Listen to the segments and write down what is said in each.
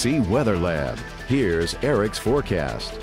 KRC Weather Lab. Here's Eric's forecast.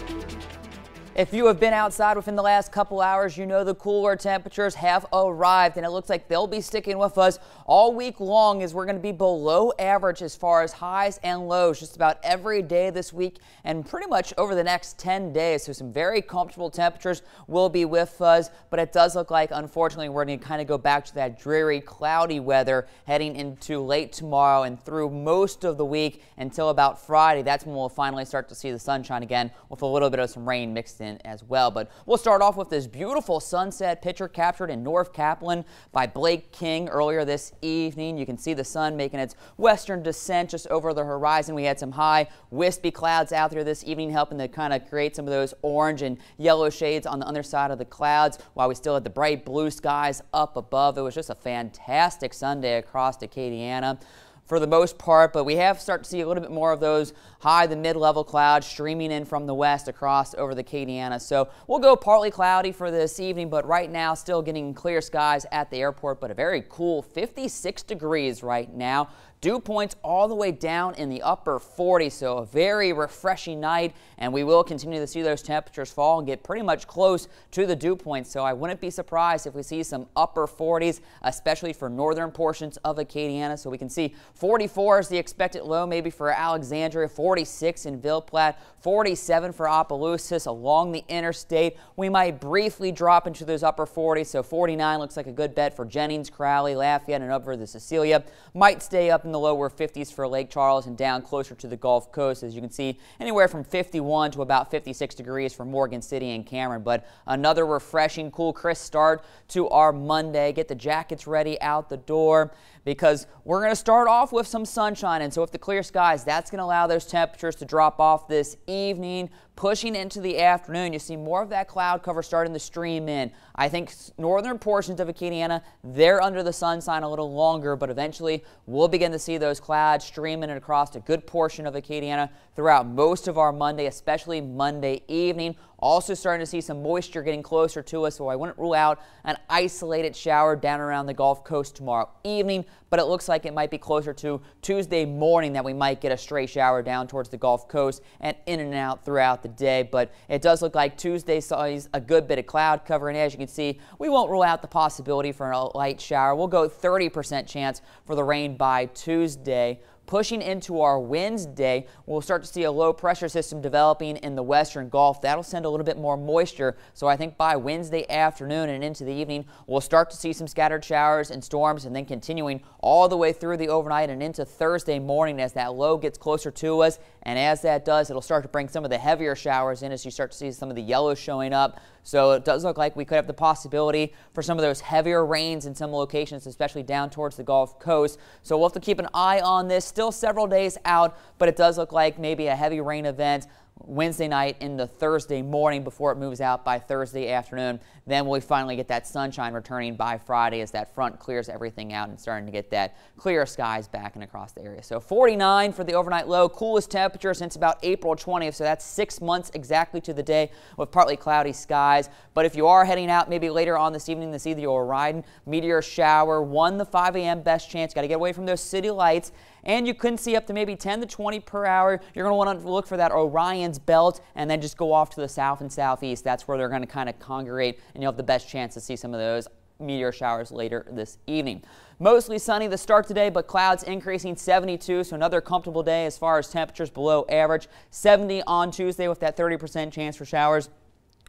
If you have been outside within the last couple hours, you know the cooler temperatures have arrived, and it looks like they'll be sticking with us all week long as we're going to be below average as far as highs and lows just about every day this week and pretty much over the next 10 days. So some very comfortable temperatures will be with us, but it does look like, unfortunately, we're going to kind of go back to that dreary, cloudy weather heading into late tomorrow and through most of the week until about Friday. That's when we'll finally start to see the sunshine again with a little bit of some rain mixed in as well. But we'll start off with this beautiful sunset picture captured in North Kaplan by Blake King earlier this evening. You can see the sun making its western descent just over the horizon. We had some high wispy clouds out there this evening, helping to kind of create some of those orange and yellow shades on the underside of the clouds while we still had the bright blue skies up above. It was just a fantastic Sunday across Acadiana for the most part, but we have started to see a little bit more of those high to mid-level clouds streaming in from the west across over the Acadiana. So we'll go partly cloudy for this evening, but right now still getting clear skies at the airport, but a very cool 56 degrees right now. Dew points all the way down in the upper 40s, so a very refreshing night, and we will continue to see those temperatures fall and get pretty much close to the dew points. So I wouldn't be surprised if we see some upper 40s, especially for northern portions of Acadiana. So we can see 44 is the expected low, maybe for Alexandria, 46 in Ville Platte, 47 for Opelousas along the interstate. We might briefly drop into those upper 40s, so 49 looks like a good bet for Jennings, Crowley, Lafayette, and over the Cecilia. Might stay up in the lower 50s for Lake Charles and down closer to the Gulf Coast. As you can see, anywhere from 51 to about 56 degrees for Morgan City and Cameron. But another refreshing, cool, crisp start to our Monday. Get the jackets ready out the door because we're going to start off with some sunshine. And so with the clear skies, that's going to allow those temperatures to drop off this evening. Pushing into the afternoon, you see more of that cloud cover starting to stream in. I think northern portions of Acadiana, they're under the sunshine a little longer, but eventually we'll begin to see those clouds streaming across a good portion of Acadiana throughout most of our Monday, especially Monday evening. Also starting to see some moisture getting closer to us, so I wouldn't rule out an isolated shower down around the Gulf Coast tomorrow evening, but it looks like it might be closer to Tuesday morning that we might get a stray shower down towards the Gulf Coast and in and out throughout the day. But it does look like Tuesday sees a good bit of cloud cover, and as you can see, we won't rule out the possibility for a light shower. We'll go 30% chance for the rain by Tuesday. Pushing into our Wednesday, we'll start to see a low pressure system developing in the western Gulf. That'll send a little bit more moisture. So I think by Wednesday afternoon and into the evening, we'll start to see some scattered showers and storms, and then continuing all the way through the overnight and into Thursday morning as that low gets closer to us. And as that does, it'll start to bring some of the heavier showers in as you start to see some of the yellow showing up. So it does look like we could have the possibility for some of those heavier rains in some locations, especially down towards the Gulf Coast. So we'll have to keep an eye on this. Still several days out, but it does look like maybe a heavy rain event Wednesday night into Thursday morning before it moves out by Thursday afternoon. Then we'll finally get that sunshine returning by Friday as that front clears everything out and starting to get that clear skies back and across the area. So 49 for the overnight low, coolest temperature since about April 20th. So that's 6 months exactly to the day with partly cloudy skies. But if you are heading out maybe later on this evening to see the Orion meteor shower, 1 to 5 a.m. best chance. Got to get away from those city lights. And you couldn't see up to maybe 10 to 20 per hour. You're going to want to look for that Orion's belt and then just go off to the south and southeast. That's where they're going to kind of congregate, and you'll have the best chance to see some of those meteor showers later this evening. Mostly sunny to start today, but clouds increasing 72, so another comfortable day as far as temperatures below average. 70 on Tuesday with that 30% chance for showers.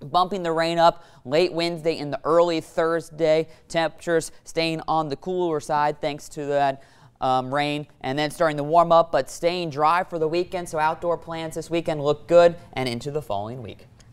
Bumping the rain up late Wednesday and the early Thursday. Temperatures staying on the cooler side thanks to that rain, and then starting to warm up but staying dry for the weekend, so outdoor plans this weekend look good and into the following week.